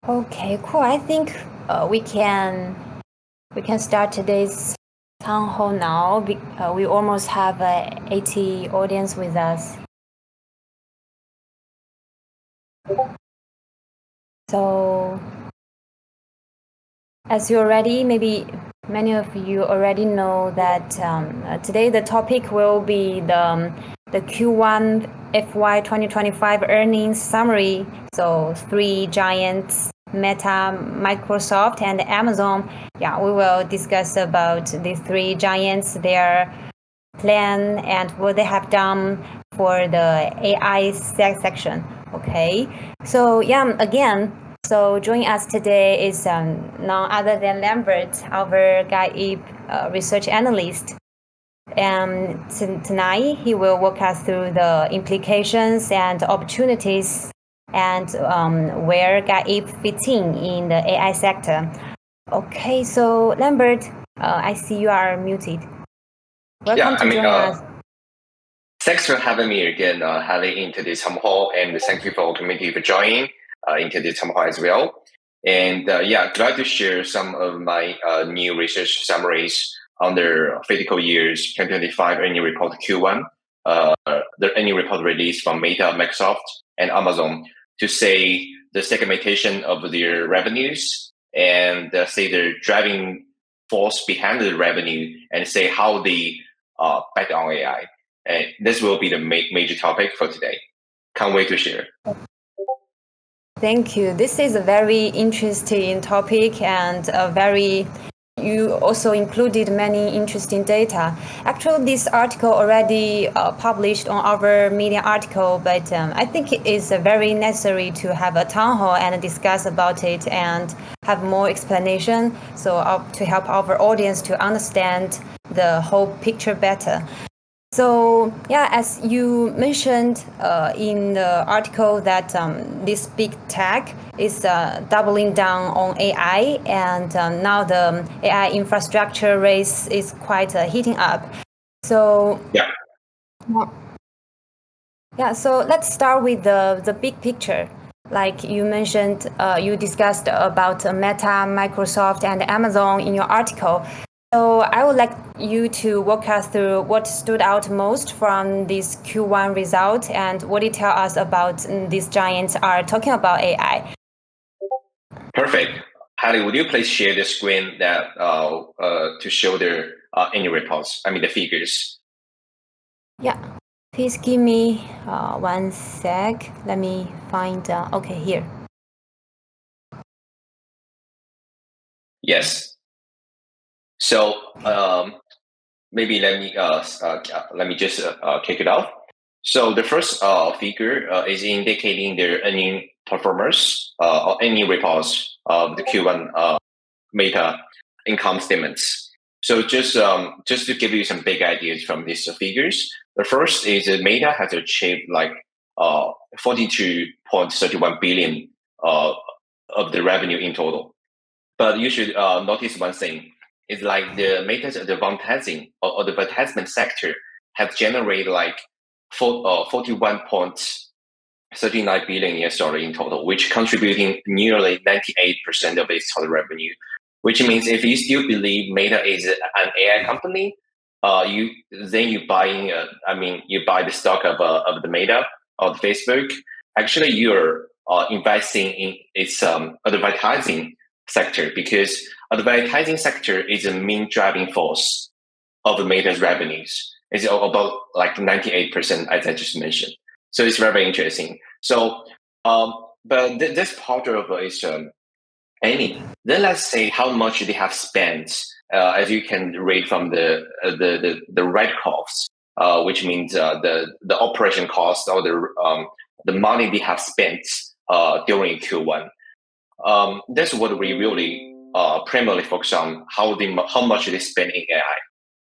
Okay, cool. I think we can start today's town hall now. We almost have 80 audience with us. So, as you already, maybe many of you already know that today the topic will be the Q1 FY 2025 earnings summary. So, three giants, Meta, Microsoft, and Amazon. Yeah, we will discuss about these three giants, their plan, and what they have done for the AI section. Okay, so yeah, again, so joining us today is none other than Lambert, our Gaib research analyst. And tonight he will walk us through the implications and opportunities and where Gaib fits in the AI sector. Okay, so Lambert, I see you are muted. Welcome to join us. Thanks for having me again, having into this Townhall, and thank you for the community for joining into this Townhall as well. And glad to share some of my new research summaries on the fiscal years 2025 earning report Q1, the earning report released from Meta, Microsoft, and Amazon to say the segmentation of their revenues and say the driving force behind the revenue, and say how they bet on AI. And this will be the major topic for today. Can't wait to share. Thank you. This is a very interesting topic and you also included many interesting data. Actually, this article already published on our media article, but I think it is very necessary to have a town hall and discuss about it and have more explanation, so to help our audience to understand the whole picture better. So yeah, as you mentioned in the article that this big tech is doubling down on AI, and now the AI infrastructure race is quite heating up. So so let's start with the big picture. Like you mentioned, you discussed about Meta, Microsoft, and Amazon in your article. So I would like you to walk us through what stood out most from this Q1 result and what it tells us about these giants are talking about AI. Perfect. Hallie, would you please share the screen that to show their annual reports? I mean the figures. Yeah. Please give me 1 sec. Let me find. Okay, here. Yes. So maybe let me just kick it off. So the first figure is indicating their earning performance or earning reports of the Q1 Meta income statements. So just to give you some big ideas from these figures, the first is that Meta has achieved like 42.31 billion of the revenue in total. But you should notice one thing. It's like the Meta's advertising or the advertisement sector have generated like 41.39 billion US dollar in total, which contributing nearly 98% of its total revenue. Which means if you still believe Meta is an AI company, you buy the stock of the Meta or the Facebook. Actually, you're investing in its advertising sector, because advertising sector is a main driving force of the Meta's revenues. It's about like 98%, as I just mentioned. So it's very, very interesting. So, but this part of is any. Then let's say how much they have spent. As you can read from the red costs, which means the operation cost or the money they have spent during Q1. That's what we really primarily focus on, how much they spend in AI.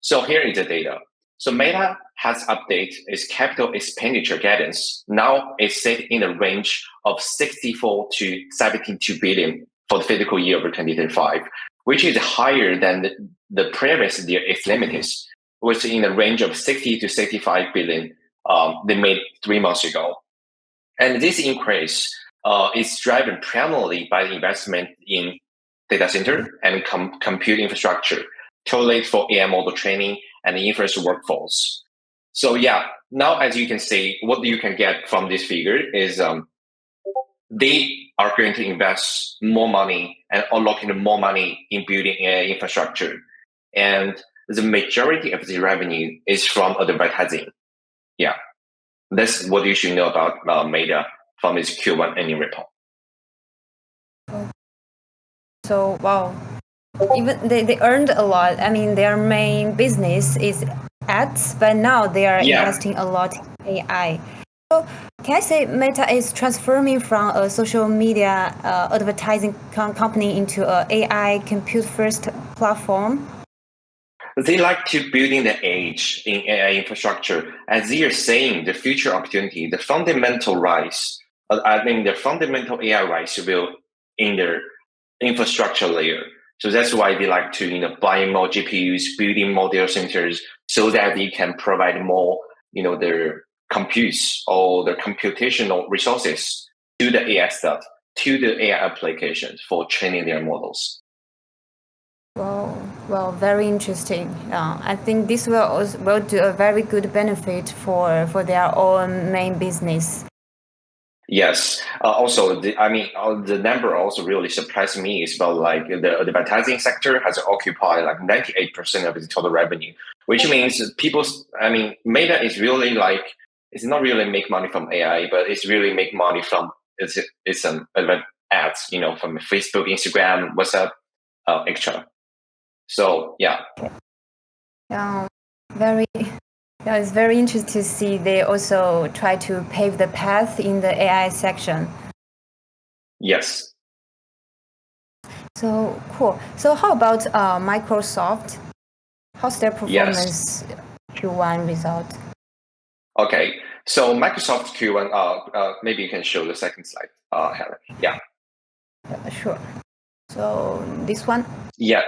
So here is the data. So Meta has updated its capital expenditure guidance. Now it's set in a range of 64 to 72 billion for the fiscal year of 2035, which is higher than the previous year its limits, which is in the range of 60 to 65 billion they made 3 months ago. And this increase is driven primarily by the investment in data center and compute infrastructure, tailored for AI model training and the inference workflows. So yeah, now as you can see, what you can get from this figure is they are going to invest more money and allocate more money in building AI infrastructure. And the majority of the revenue is from advertising. Yeah, that's what you should know about Meta from its Q1 earnings report. So wow, even they earned a lot. I mean, their main business is ads, but now they are investing a lot in AI. So can I say Meta is transforming from a social media advertising company into a AI compute first platform? They like to building the edge in AI infrastructure. As they are saying, the future opportunity, the fundamental rise, the fundamental AI rise will in their infrastructure layer. So that's why they like to buy more GPUs, building more data centers, so that they can provide more their computes or their computational resources to the AI stuff, to the AI applications for training their models. Well, very interesting. I think this will do a very good benefit for their own main business. Yes. Also, the number also really surprised me is about like the advertising sector has occupied like 98% of the total revenue, which means Meta is really like it's not really make money from AI, but it's really make money from it's ads, from Facebook, Instagram, WhatsApp, etc. So yeah. Very. Yeah, it's very interesting to see they also try to pave the path in the AI section. Yes. So cool. So how about Microsoft? How's their performance Q1 result? Okay, so Microsoft Q1. Maybe you can show the second slide, Helen. Yeah. Sure. So this one. Yeah.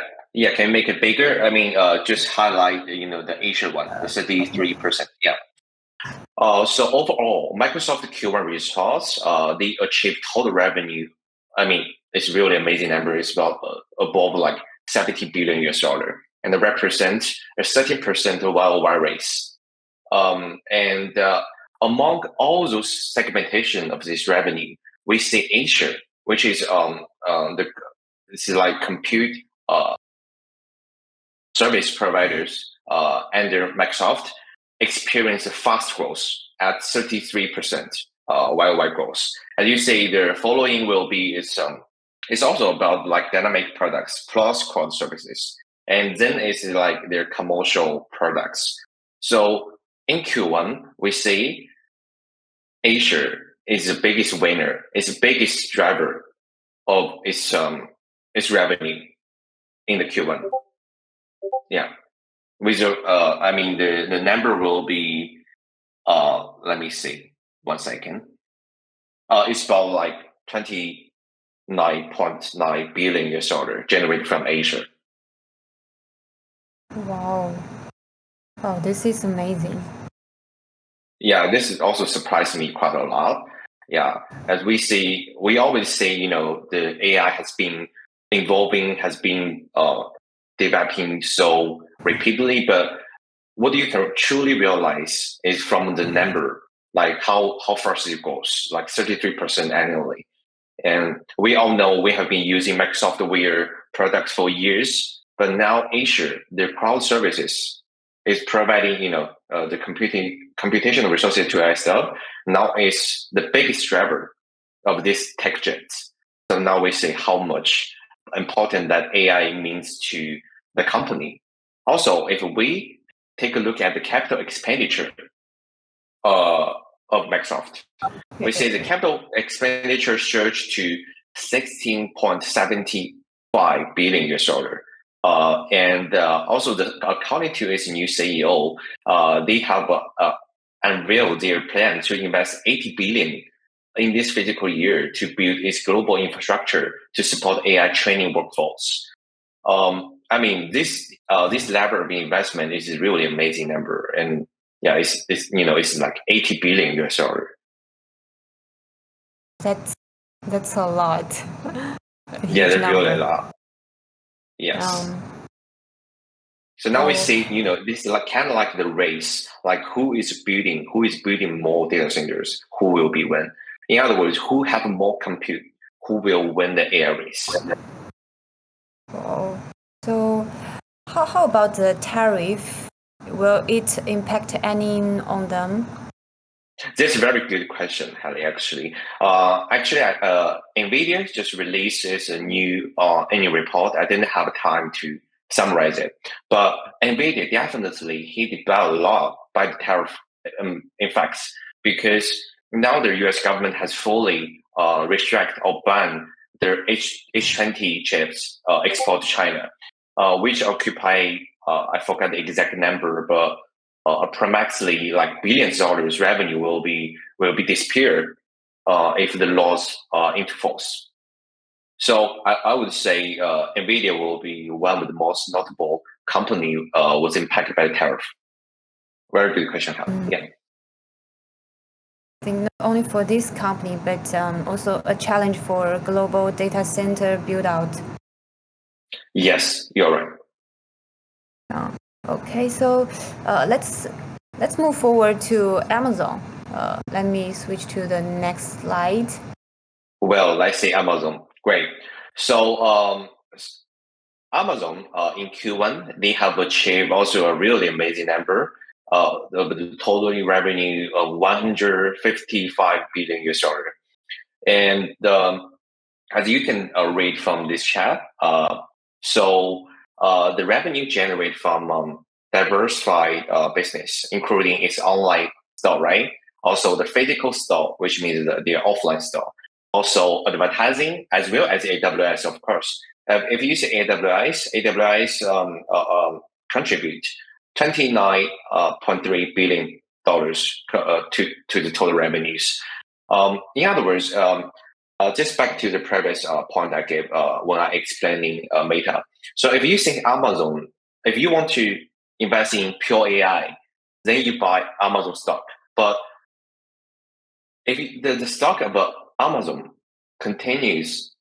Can you make it bigger? Just highlight the Asia one, the 33%. Yeah. So overall, Microsoft Q1 results, they achieved total revenue. It's really amazing number. It's about above like $70 billion, and it represents a 30% YoY raise. And among all those segmentation of this revenue, we see Asia, which is this is like compute service providers under Microsoft experience a fast growth at 33% YoY growth. As you say, the following will be it's also about like dynamic products plus cloud services, and then it's like their commercial products. So in Q1, we see Asia is the biggest winner, is the biggest driver of its revenue in the Q1. Yeah. With the number will be let me see 1 second. It's about like $29.9 billion generated from Asia. Wow. Oh, this is amazing. Yeah, this is also surprised me quite a lot. Yeah, as we always say, the AI has been evolving, has been developing so repeatedly, but what you can truly realize is from the number, like how fast it goes, like 33% annually. And we all know we have been using Microsoft Wear products for years, but now Azure, their cloud services, is providing the computational resources to ourselves. Now is the biggest driver of this tech jets. So now we see how much important that AI means to the company. Also, if we take a look at the capital expenditure of Microsoft, we see the capital expenditure surged to $16.75 billion. And also, according to its new CEO, they have unveiled their plan to invest $80 billion in this fiscal year to build its global infrastructure to support AI training workforce. This level of investment is a really amazing number, and yeah, it's like $80 billion. That's That's a lot. Yeah, that's really a lot. Yes. So now we see, this is like kind of like the race, like who is building more data centers, who will be win. In other words, who have more compute, who will win the AI race. Oh, so how about the tariff? Will it impact any on them? That's a very good question, Hallie, actually. NVIDIA just released a new annual report. I didn't have time to summarize it. But NVIDIA definitely hit by a lot by the tariff effects because now the US government has fully restrict or ban their H20 chips export to China, which occupy, I forgot the exact number, but approximately like billions of dollars revenue will be disappeared if the laws are into force. So I would say NVIDIA will be one of the most notable company was impacted by the tariff. Very good question, Helen. Yeah. I think not only for this company, but also a challenge for global data center build out. Yes, you're right. Okay, so let's move forward to Amazon. Let me switch to the next slide. Well, let's say Amazon. Great. So Amazon in Q1, they have achieved also a really amazing number of the total revenue of 155 billion US dollar. And as you can read from this chat, the revenue generated from diversified business, including its online store, right? Also the physical store, which means the offline store. Also advertising, as well as AWS, of course. If you say AWS contribute $29.3 billion to the total revenues. In other words, just back to the previous point I gave when I explaining Meta. So if you think Amazon, if you want to invest in pure AI, then you buy Amazon stock. But if the stock of Amazon includes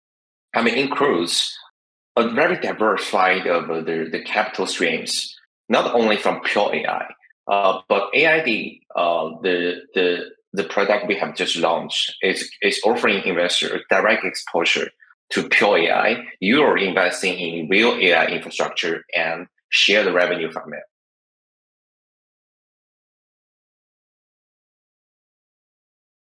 a very diversified of the capital streams, not only from pure AI, but AID, the product we have just launched is offering investors direct exposure to pure AI. You are investing in real AI infrastructure and share the revenue from it.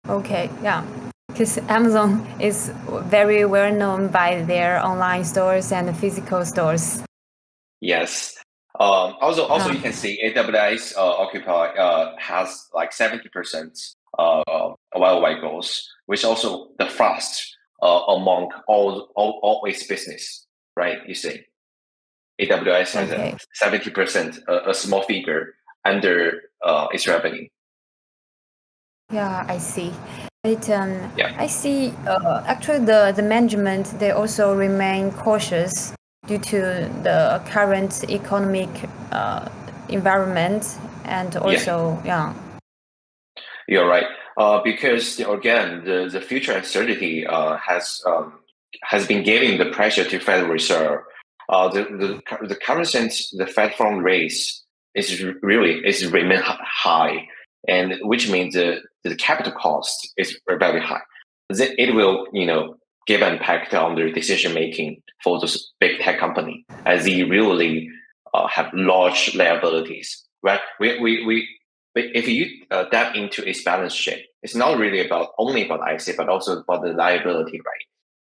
Okay, yeah, because Amazon is very well known by their online stores and physical stores. Yes. Also, you can see AWS has like 70% YOY growth, which also the fast among all its business, right? You see, AWS has a 70%, a small figure under its revenue. Yeah, I see. I see. Actually, the management, they also remain cautious due to the current economic environment, and also You're right. Because again, the future uncertainty has been giving the pressure to Federal Reserve. The current sense, the Fed fund rate is remain high, and which means the capital cost is very high. It will give impact on their decision making for those big tech company as they really have large liabilities. Right? But if you dive into its balance sheet, it's not really only about IC, but also about the liability, right?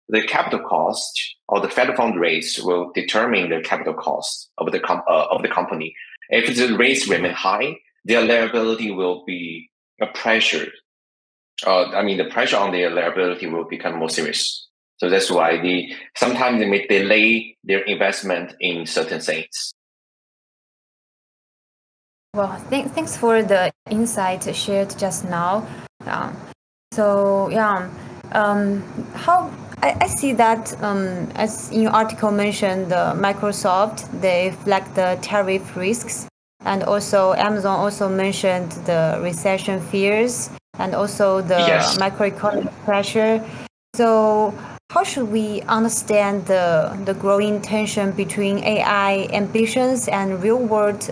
The capital cost or the Fed fund rates will determine the capital cost of the company. If the rates remain high, their liability will be a pressure. The pressure on their liability will become more serious. So that's why sometimes they may delay their investment in certain things. Well, thanks for the insight shared just now. How I see that as in your article mentioned, Microsoft, they flagged the tariff risks, and also Amazon also mentioned the recession fears and also the macroeconomic pressure. So how should we understand the growing tension between AI ambitions and real-world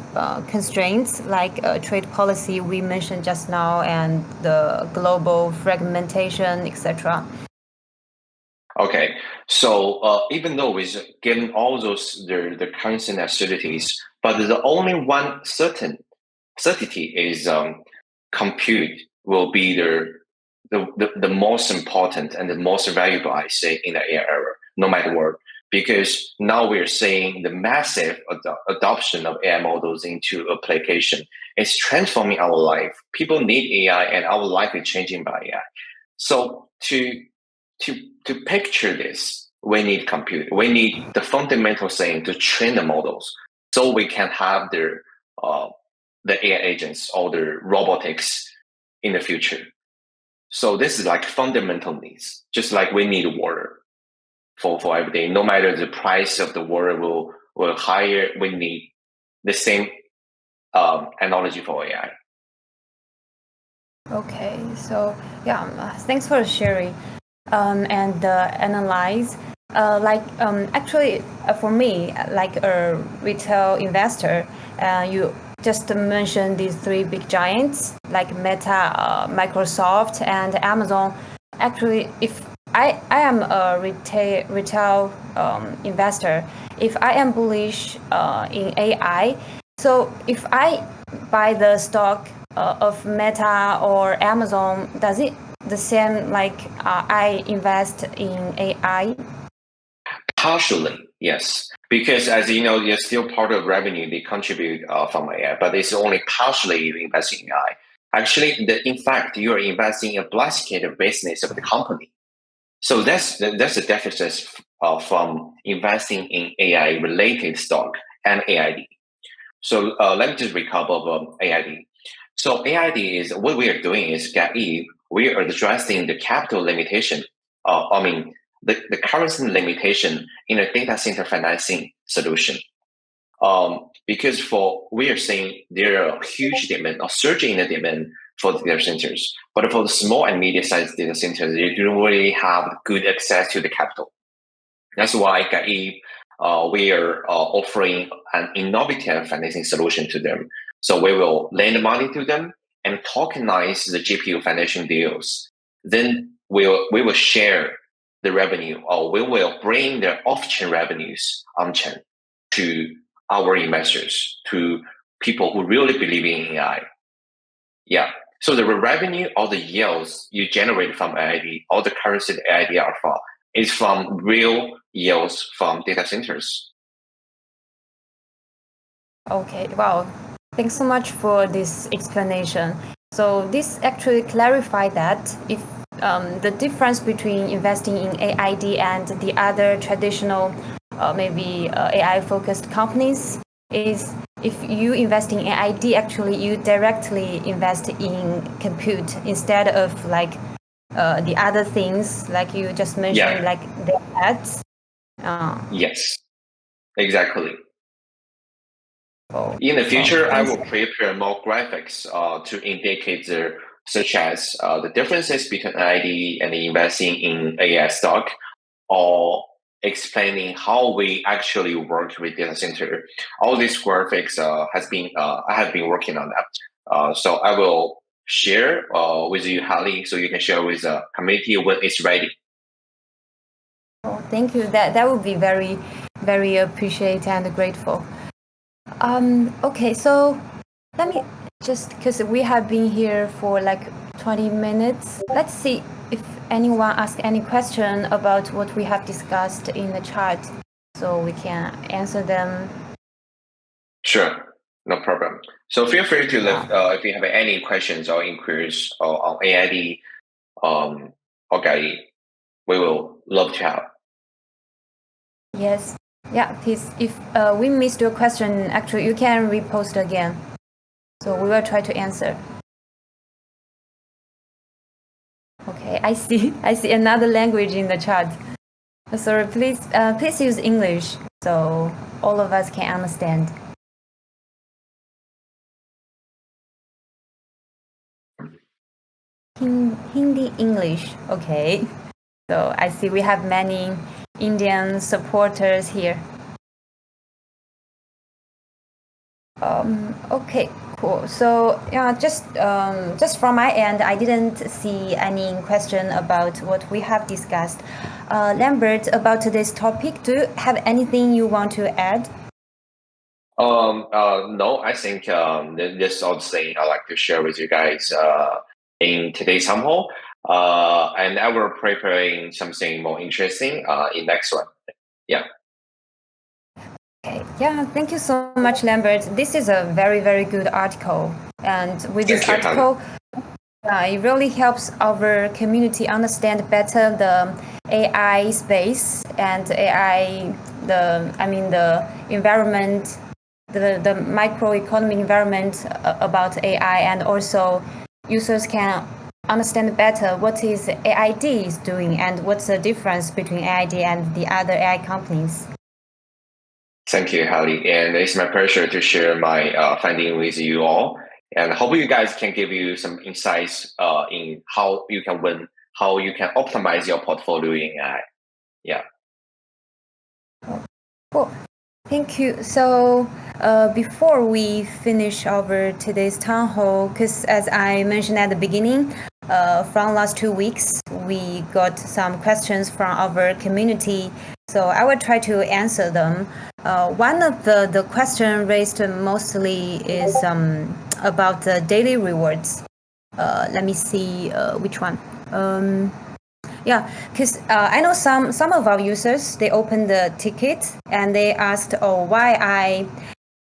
constraints like trade policy we mentioned just now and the global fragmentation, etc.? Okay, so even though we've given all those the constant uncertainties, but the only one certainty is compute will be the most important and the most valuable, I say, in the AI era, no matter what. Because now we're seeing the massive adoption of AI models into application. It's transforming our life. People need AI, and our life is changing by AI. So to picture this, we need compute. We need the fundamental thing to train the models, so we can have the AI agents or the robotics in the future. So this is like fundamental needs, just like we need water for every day. No matter the price of the water will higher, we need the same analogy for AI. Okay, so yeah, thanks for sharing and analyze. Actually, for me, like a retail investor, you just mentioned these three big giants like Meta, Microsoft, and Amazon. Actually, if I am a retail investor, if I am bullish in AI, so if I buy the stock of Meta or Amazon, does it the same like I invest in AI? Partially, yes. Because as you know, you're still part of revenue they contribute from AI, but it's only partially you invest in AI. Actually, in fact, you are investing in a basket of business of the company. So that's the difference from investing in AI related stock and AID. So let me just recap of AID. So AID is what we are doing is Gaib. We are addressing the capital limitation. The currency limitation in a data center financing solution. Because we are seeing there are huge demand or surging in the demand for the data centers, but for the small and medium-sized data centers, they don't really have good access to the capital. That's why Gaib, we are offering an innovative financing solution to them. So we will lend money to them and tokenize the GPU financing deals. Then we will share the revenue, or we will bring the off-chain revenues on-chain to our investors, to people who really believe in AI. Yeah. So the revenue or the yields you generate from AID, or the currency the AID are for, is from real yields from data centers. Okay, wow. Thanks so much for this explanation. So this actually clarified that if the difference between investing in AID and the other traditional, maybe AI-focused companies is if you invest in AID, actually you directly invest in compute instead of like the other things like you just mentioned, like the ads. Yes, exactly. Oh, In the future, I thanks. will prepare more graphics to indicate such as the differences between ID and investing in AI stock, or explaining how we actually work with data center. All these graphics I have been working on that. So I will share with you, Hallie, so you can share with the community when it's ready. Oh, thank you. That would be very, very appreciated and grateful. Okay, so let me just because we have been here for like 20 minutes. Let's see if anyone asks any question about what we have discussed in the chat, so we can answer them. Sure, no problem. So feel free to leave if you have any questions or inquiries on AID or Gaib. We will love to help. Yes. Yeah, please. If we missed your question, actually, you can repost again. So we will try to answer. Okay, I see. I see another language in the chat. Sorry, please use English so all of us can understand. Hindi, English. Okay. So I see we have many Indian supporters here. Okay, cool. So yeah, just from my end, I didn't see any question about what we have discussed. Lambert, about today's topic, do you have anything you want to add? No, I think this all the thing I'd like to share with you guys in today's Townhall. And I will preparing something more interesting in next one. Yeah. Okay. Yeah, thank you so much, Lambert. This is a very, very good article. And with this article, it really helps our community understand better the AI space and AI, the environment, the microeconomic environment about AI, and also users can understand better what is AID is doing and what's the difference between AID and the other AI companies. Thank you, Hallie. And it's my pleasure to share my finding with you all. And I hope you guys can give you some insights in how you can win, how you can optimize your portfolio in AI. Yeah. Cool. Thank you. So before we finish our today's town hall, because as I mentioned at the beginning, from last 2 weeks, we got some questions from our community. So I will try to answer them. One of the question raised mostly is about the daily rewards. Let me see which one. Yeah, because I know some of our users, they opened the ticket and they asked, why I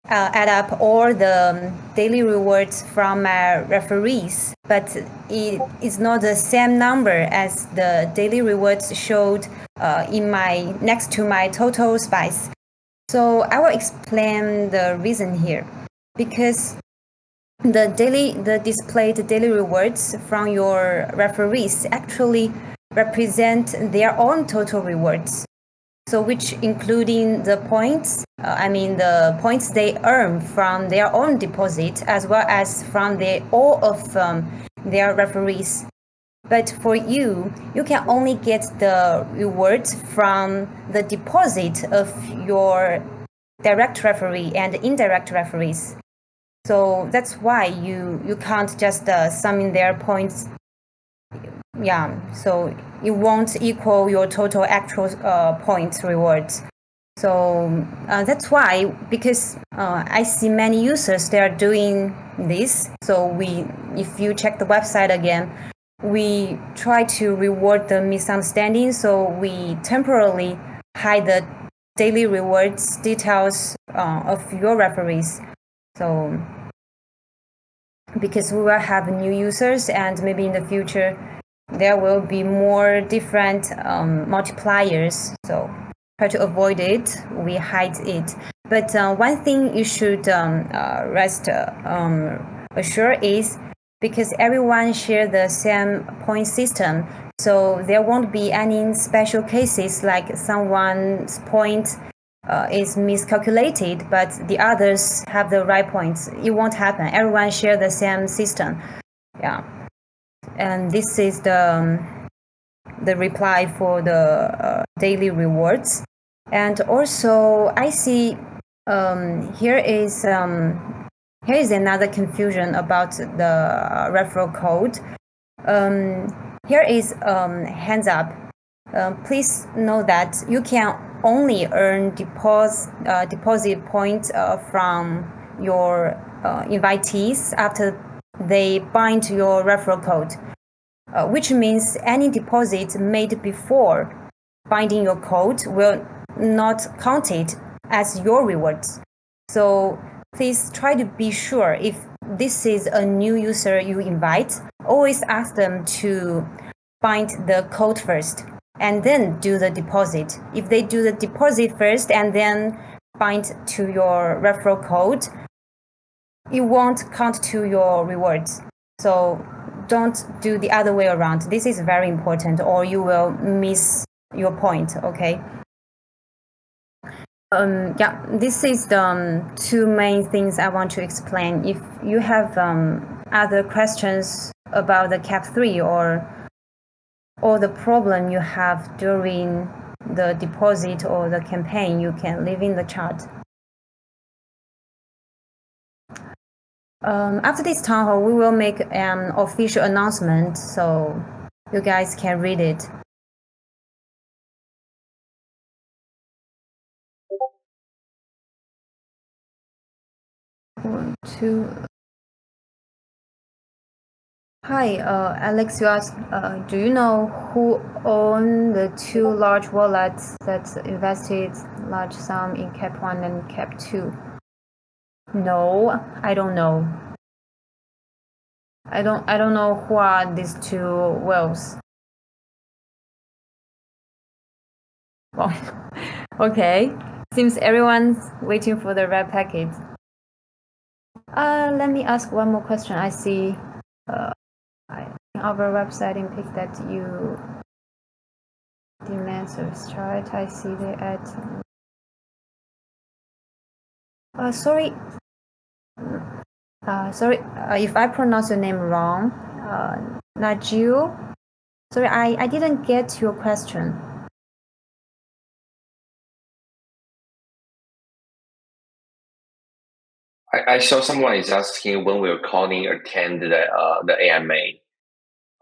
add up all the daily rewards from my referees, but it is not the same number as the daily rewards showed in my next to my total spice. So I will explain the reason here, because the displayed daily rewards from your referees actually represent their own total rewards. So which including the points, the points they earn from their own deposit as well as from all of their referees. But for you can only get the rewards from the deposit of your direct referee and indirect referees. So that's why you can't just sum in their points. Yeah, so it won't equal your total actual points rewards. So that's why, because I see many users, they are doing this. So if you check the website again, we try to reward the misunderstanding. So we temporarily hide the daily rewards details of your referees. So because we will have new users and maybe in the future there will be more different multipliers. So try to avoid it. We hide it. But one thing you should rest assured is because everyone share the same point system, so there won't be any special cases like someone's point is miscalculated, but the others have the right points. It won't happen. Everyone share the same system. Yeah. And this is the reply for the daily rewards. And also I see here is another confusion about the referral code. Here is hands up. Please know that you can only earn deposit points from your invitees after they bind your referral code, which means any deposit made before binding your code will not count it as your rewards. So please try to be sure if this is a new user you invite, always ask them to bind the code first and then do the deposit. If they do the deposit first and then bind to your referral code, it won't count to your rewards. So don't do the other way around. This is very important or you will miss your point, okay? This is the two main things I want to explain. If you have other questions about the Cap 3 or or the problem you have during the deposit or the campaign, you can leave in the chat. After this town hall, we will make an official announcement so you guys can read it. One, two. Hi, Alex, you asked, do you know who own the two large wallets that invested large sum in Cap 1 and Cap 2? No, I don't know. I don't know who are these two whales. Well, okay. Seems everyone's waiting for the red packet. Let me ask one more question. I see in our website in pic that you demand service chart. I see they add. Sorry. Sorry if I pronounce your name wrong. Najil. Sorry, I didn't get your question. I saw someone is asking when we're calling attend the AMA.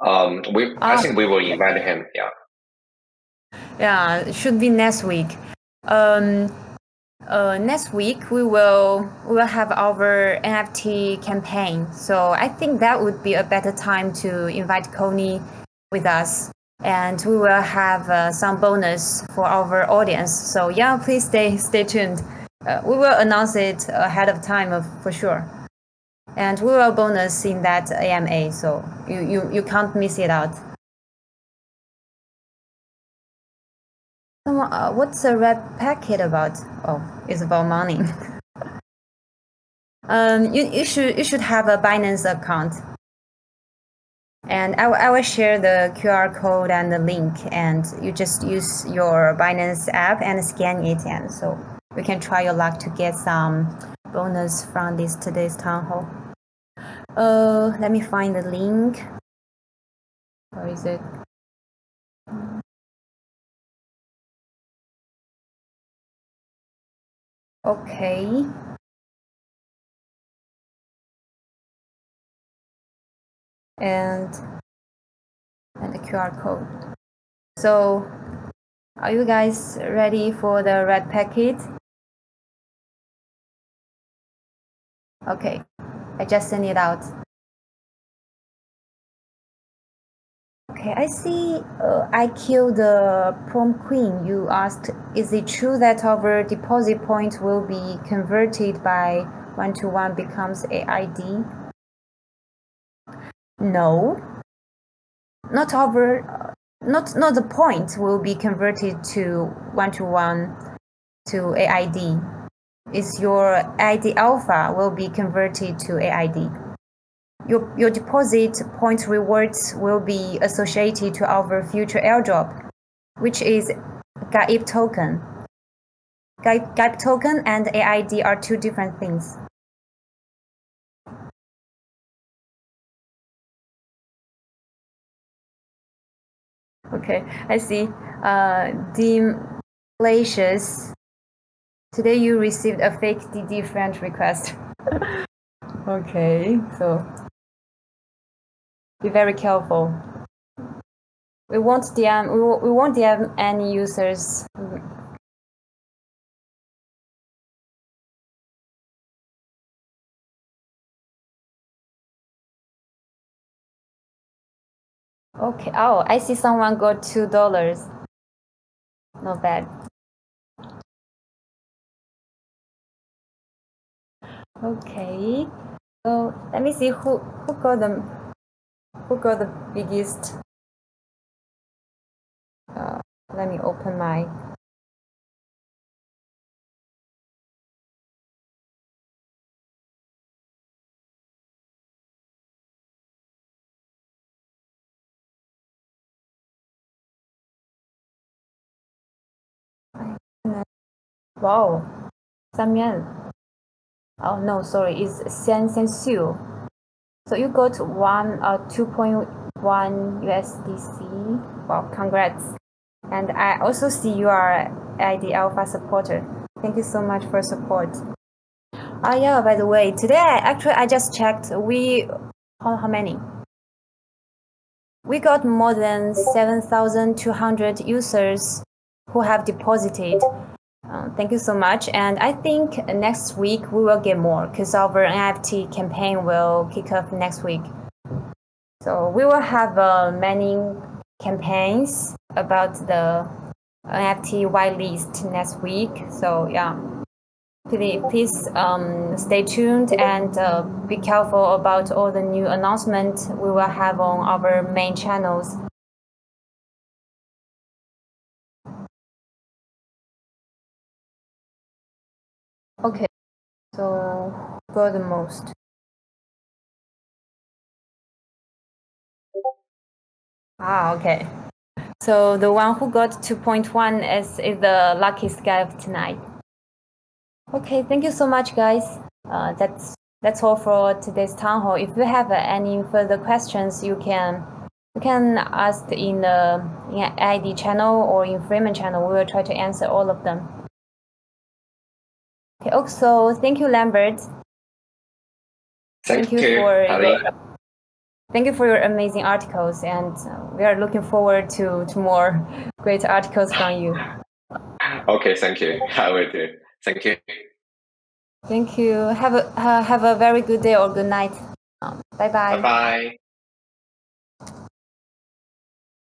I think we will invite him. Yeah. Yeah, it should be next week. Next week we will have our NFT campaign. So I think that would be a better time to invite Connie with us, and we will have some bonus for our audience. So yeah, please stay tuned. We will announce it ahead of time for sure, and we will bonus in that AMA. So you can't miss it out. What's a red packet about? Oh, it's about money. You should have a Binance account, and I will share the QR code and the link, and you just use your Binance app and scan it, and so you can try your luck to get some bonus from today's town hall. Let me find the link. Where is it? Okay. And the QR code. So, are you guys ready for the red packet? Okay, I just sent it out. Okay, I see I killed the prom queen. You asked, is it true that our deposit point will be converted by 1-to-1 becomes AID? No, not the point will be converted to 1-to-1 to AID. Is your ID alpha will be converted to AID. Your deposit point rewards will be associated to our future airdrop, which is Gaib token. Gaib token and AID are two different things. Okay, I see. Delicious. Today you received a fake DD friend request. Okay, so be very careful. We won't DM any users. Okay. Oh, I see someone got $2. Not bad. Okay. So let me see who got the biggest. Let me open my. Wow, Samian. Oh no, sorry, it's Sen Su. So you got 2.1 USDC. Wow, congrats. And I also see you are ID Alpha supporter. Thank you so much for support. Yeah, by the way, today I just checked. How many? We got more than 7,200 users who have deposited. Thank you so much. And I think next week we will get more because our NFT campaign will kick off next week. So we will have many campaigns about the NFT whitelist next week. So yeah, please stay tuned and be careful about all the new announcements we will have on our main channels. Okay, so go the most. Okay. So the one who got 2.1 is the luckiest guy of tonight. Okay, thank you so much, guys. That's all for today's town hall. If you have any further questions, you can ask in the ID channel or in Freeman channel. We will try to answer all of them. Okay. Also, thank you, Lambert. Thank you, Harry. Thank you for your amazing articles, and we are looking forward to more great articles from you. Okay, thank you. I will do. Thank you. Thank you. Have a very good day or good night. Bye bye. Bye bye.